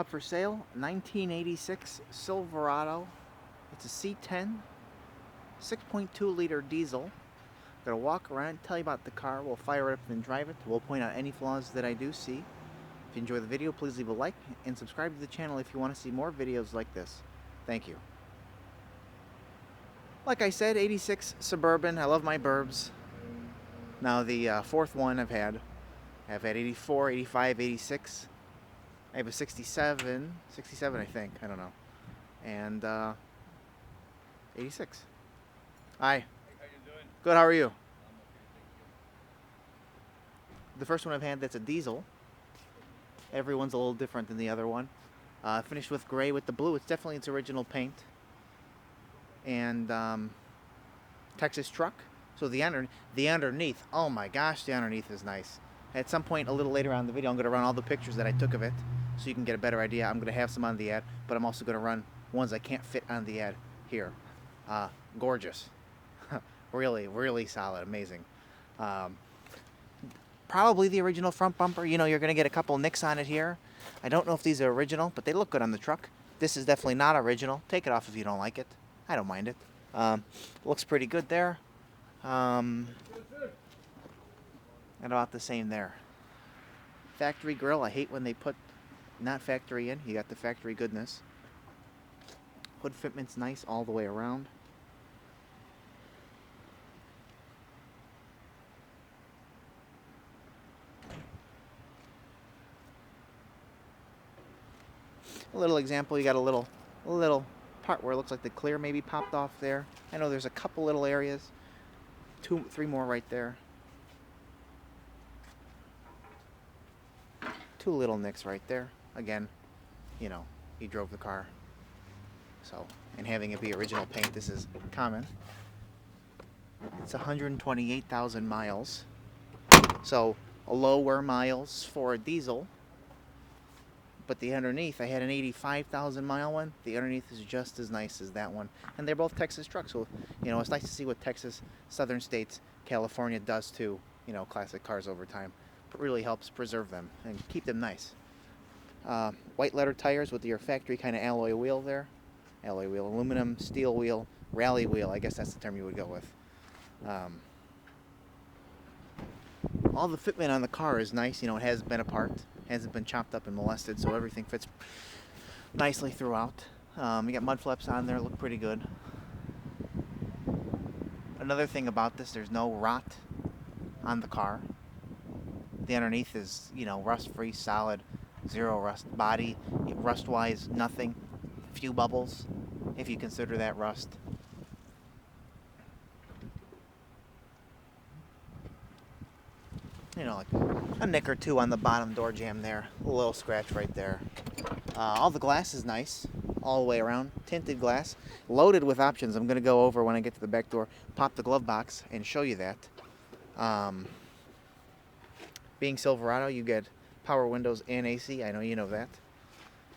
Up for sale, 1986 Silverado. It's a C10, 6.2 liter diesel. Gonna walk around, tell you about the car. We'll fire it up and drive it. We'll point out any flaws that I do see. If you enjoy the video, please leave a like and subscribe to the channel if you want to see more videos like this. Thank you. Like I said, 86 Suburban. I love my burbs. Now the fourth one I've had 84, 85, 86. I have a 67 I think, I don't know, and 86. Hi. How you doing? Good, how are you? I'm okay, thank you. The first one I've had that's a diesel. Everyone's a little different than the other one. Finished with gray with the blue. It's definitely its original paint. And Texas truck. So the underneath, oh my gosh, the underneath is nice. At some point a little later on in the video, I'm going to run all the pictures that I took of it so you can get a better idea. I'm going to have some on the ad, but I'm also going to run ones I can't fit on the ad here. Gorgeous. Really, really solid, amazing. Probably the original front bumper. You know, you're going to get a couple nicks on it here. I don't know if these are original, but they look good on the truck. This is definitely not original. Take it off if you don't like it. I don't mind it. Looks pretty good there. And about the same there. Factory grill. I hate when they put not factory in. You got the factory goodness. Hood fitment's nice all the way around. A little example, you got a little part where it looks like the clear maybe popped off there. I know there's a couple little areas. 2, 3 more right there. 2 little nicks right there. Again, you know, he drove the car. So, and having it be original paint, this is common. It's 128,000 miles. So, lower miles for a diesel. But the underneath, I had an 85,000 mile one. The underneath is just as nice as that one. And they're both Texas trucks. So, you know, it's nice to see what Texas, southern states, California does to, you know, classic cars over time. It really helps preserve them and keep them nice. White letter tires with your factory kind of alloy wheel there. Alloy wheel, aluminum, steel wheel, rally wheel. I guess that's the term you would go with. All the fitment on the car is nice. You know, it hasn't been apart. Hasn't been chopped up and molested, so everything fits nicely throughout. You got mud flaps on there, look pretty good. Another thing about this, there's no rot on the car. The underneath is, you know, rust-free, solid, zero rust. Body, rust-wise, nothing. Few bubbles, if you consider that rust. You know, like a nick or two on the bottom door jamb there. A little scratch right there. All the glass is nice, all the way around. Tinted glass, loaded with options. I'm going to go over when I get to the back door, pop the glove box, and show you that. Being Silverado, you get power windows and AC. I know you know that.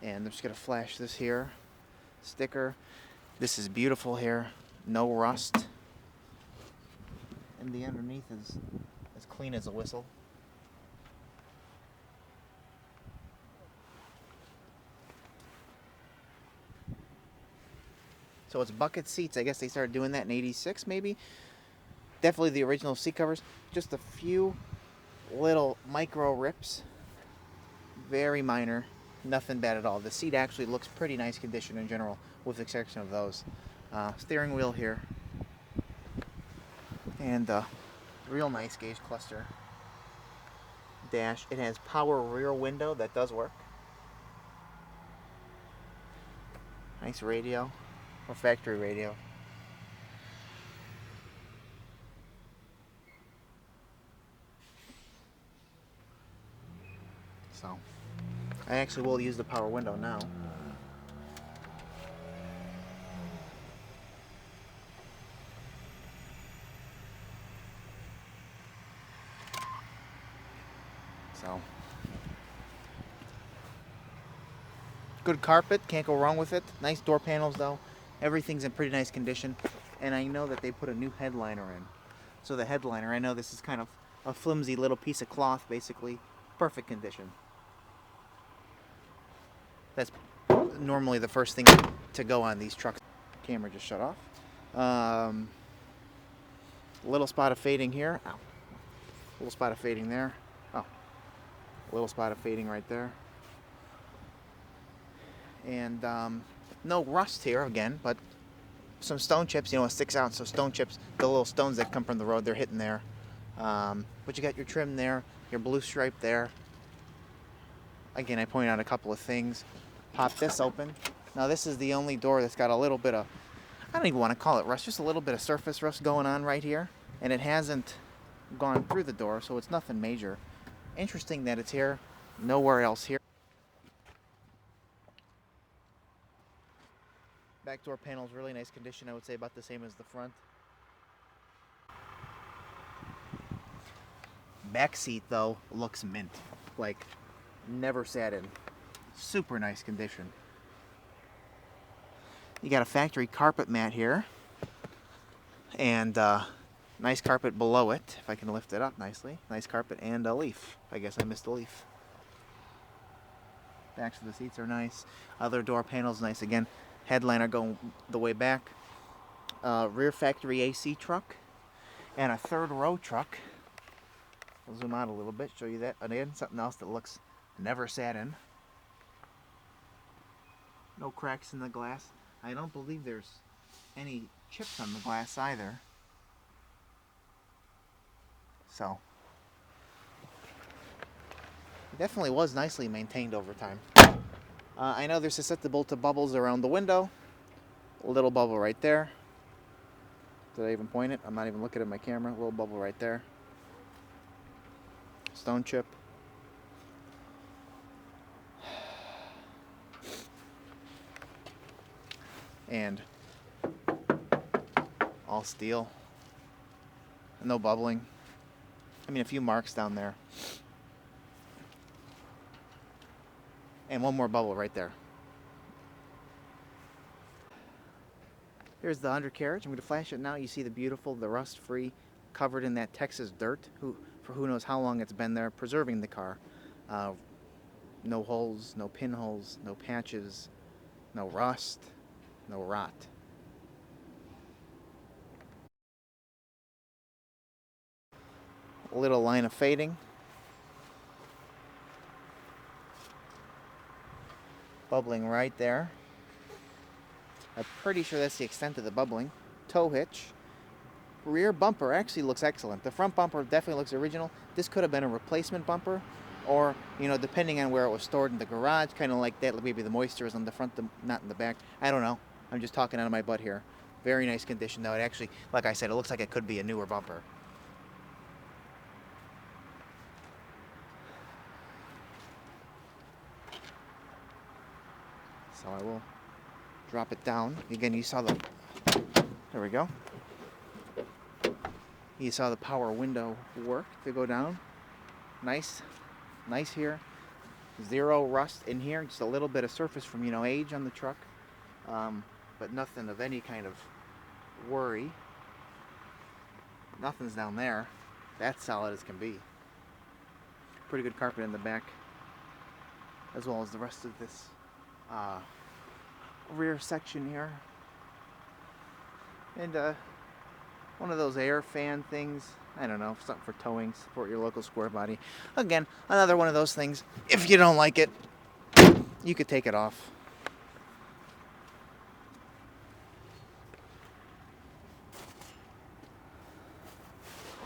And I'm just going to flash this here. Sticker. This is beautiful here. No rust. And the underneath is as clean as a whistle. So it's bucket seats. I guess they started doing that in 86 maybe. Definitely the original seat covers. Just a few little micro rips. Very minor. Nothing bad at all. The seat actually looks pretty nice condition in general, with the exception of those. Steering wheel here. And real nice gauge cluster. Dash. It has power rear window. That does work. Nice radio. Or factory radio. So, I actually will use the power window now. So, good carpet, can't go wrong with it. Nice door panels though. Everything's in pretty nice condition. And I know that they put a new headliner in. So the headliner, I know this is kind of a flimsy little piece of cloth basically. Perfect condition. That's normally the first thing to go on these trucks. Camera just shut off. Little spot of fading here. Ow. Little spot of fading there. Oh. A little spot of fading right there. And no rust here again, but some stone chips, it sticks out. So stone chips, the little stones that come from the road, they're hitting there. But you got your trim there, your blue stripe there. Again, I pointed out a couple of things. Pop this open. Now this is the only door that's got a little bit of, I don't even want to call it rust, just a little bit of surface rust going on right here. And it hasn't gone through the door, so it's nothing major. Interesting that it's here, nowhere else here. Back door panel's really nice condition, I would say about the same as the front. Back seat though looks mint, like never sat in. Super nice condition. You got a factory carpet mat here, and nice carpet below it, if I can lift it up nicely. Nice carpet and a leaf. I guess I missed a leaf. Backs of the seats are nice. Other door panels nice again. Headliner going the way back. Rear factory AC truck and a third row truck. I'll zoom out a little bit, show you that. Again, something else that looks never sat in. No cracks in the glass. I don't believe there's any chips on the glass either. So, it definitely was nicely maintained over time. I know they're susceptible to bubbles around the window. A little bubble right there. Did I even point it? I'm not even looking at my camera. A little bubble right there. Stone chip. And all steel. No bubbling. I mean, a few marks down there. And one more bubble right there. Here's the undercarriage. I'm going to flash it now. You see the rust-free, covered in that Texas dirt. For who knows how long it's been there, preserving the car. No holes, no pinholes, no patches, no rust, no rot. A little line of fading. Bubbling right there. I'm pretty sure that's the extent of the bubbling. Tow hitch. Rear bumper actually looks excellent. The front bumper definitely looks original. This could have been a replacement bumper, or, depending on where it was stored in the garage, kind of like that. Maybe the moisture is on the front, not in the back. I don't know. I'm just talking out of my butt here. Very nice condition, though. It actually, like I said, it looks like it could be a newer bumper. So I will drop it down. Again, you saw there we go. You saw the power window work to go down. Nice here. Zero rust in here. Just a little bit of surface from, age on the truck. But nothing of any kind of worry. Nothing's down there. That's solid as can be. Pretty good carpet in the back, as well as the rest of this rear section here. And one of those air fan things. I don't know, something for towing, support your local square body. Again, another one of those things. If you don't like it, you could take it off.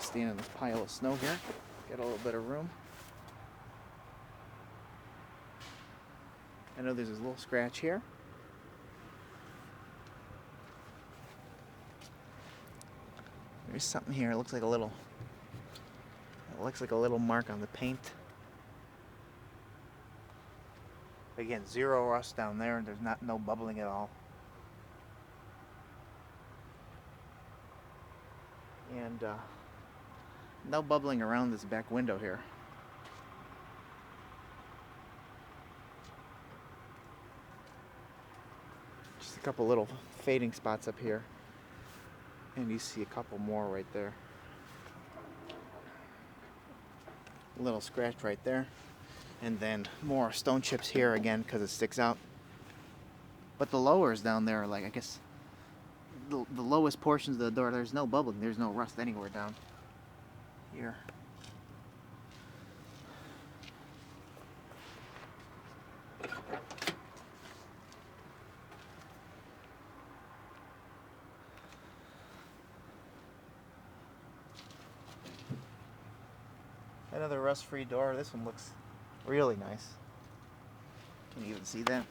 Stand in this pile of snow here. Get a little bit of room. I know there's a little scratch here. There's something here. It looks like a little mark on the paint. Again, zero rust down there. There's no bubbling at all. And no bubbling around this back window here. Just a couple little fading spots up here. And you see a couple more right there. A little scratch right there. And then more stone chips here again because it sticks out. But the lowers down there, like, I guess the lowest portions of the door, there's no bubbling, there's no rust anywhere down here. Another rust-free door. This one looks really nice. Can you even see that?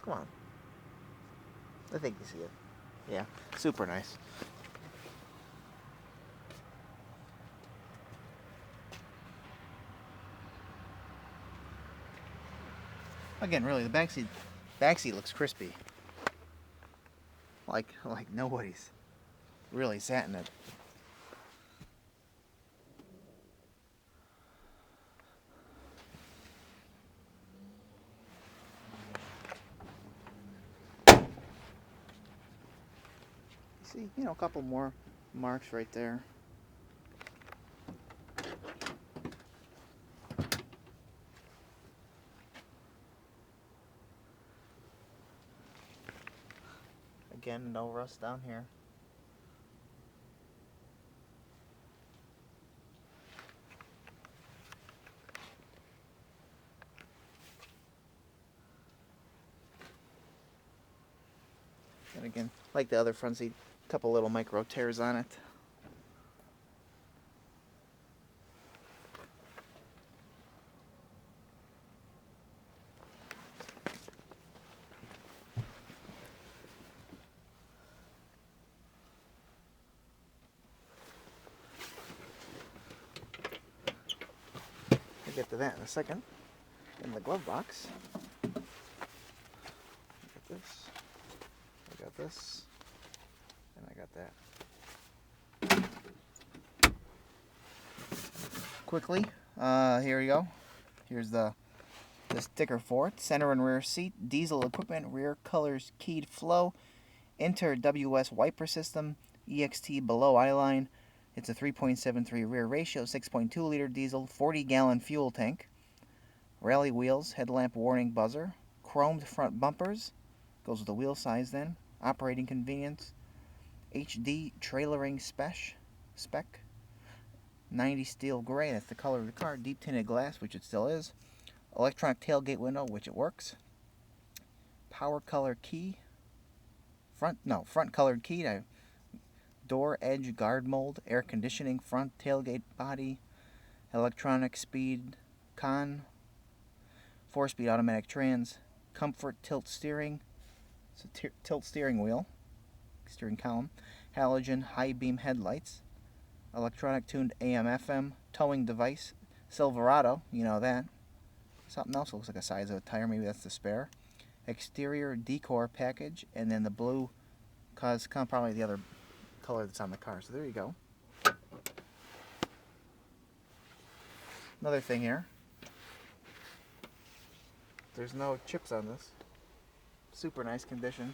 Come on. I think you see it. Yeah, super nice. Again, really, the back seat looks crispy. Like nobody's really sat in it. See, you know, a couple more marks right there. Again, no rust down here. And again, like the other front seat, a couple little micro tears on it. We'll get to that in a second. In the glove box, I got this, I got this, and I got that. Quickly, here we go. Here's the sticker for it. Center and rear seat, diesel equipment, rear colors, keyed flow, Inter WS wiper system, EXT below eyeline. It's a 3.73 rear ratio, 6.2 liter diesel, 40-gallon fuel tank. Rally wheels, headlamp warning buzzer, chromed front bumpers, goes with the wheel size then, operating convenience, HD trailering spec, 90 steel gray, that's the color of the car, deep tinted glass, which it still is, electronic tailgate window, which it works, power color key, front colored key, door edge guard mold, air conditioning, front tailgate body, electronic speed con, 4-speed automatic trans, comfort tilt steering, it's a tilt steering wheel, steering column, halogen high beam headlights, electronic tuned AM FM, towing device, Silverado, you know that, something else looks like the size of a tire, maybe that's the spare, exterior decor package, and then the blue cause probably the other color that's on the car, so there you go. Another thing here, there's no chips on this. Super nice condition.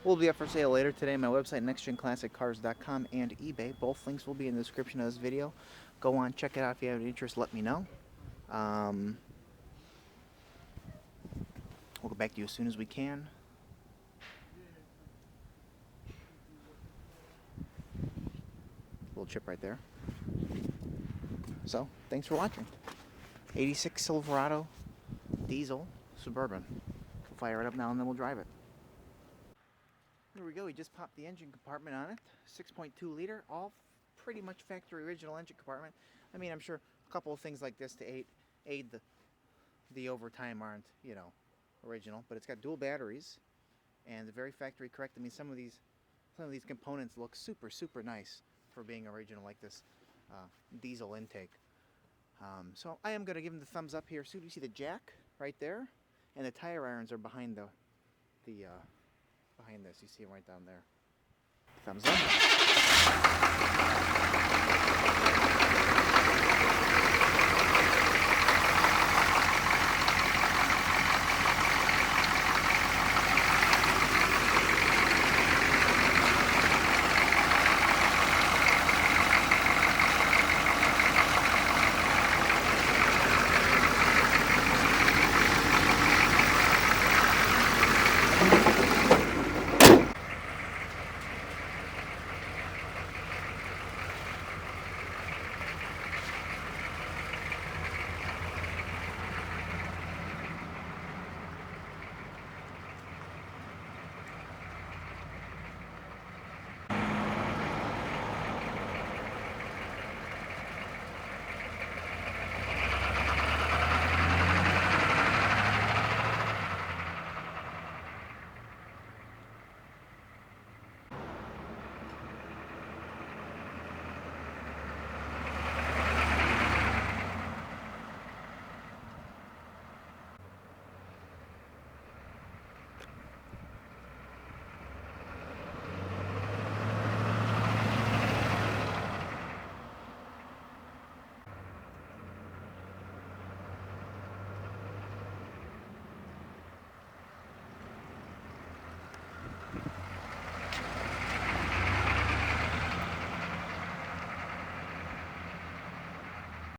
Will be up for sale later today. My website, nextgenclassiccars.com, and eBay. Both links will be in the description of this video. Go on, check it out. If you have any interest, let me know. We'll get back to you as soon as we can. Little chip right there. So, thanks for watching. 86 Silverado diesel Suburban. We'll fire it up now and then we'll drive it. There we go, we just popped the engine compartment on it. 6.2 liter, all pretty much factory original engine compartment. I mean, I'm sure a couple of things like this to aid the overtime aren't, you know, original, but it's got dual batteries and very factory correct. I mean, some of these components look super nice for being original, like this diesel intake. So I am going to give them the thumbs up here. So you see the jack right there, and the tire irons are behind behind this. You see them right down there. Thumbs up.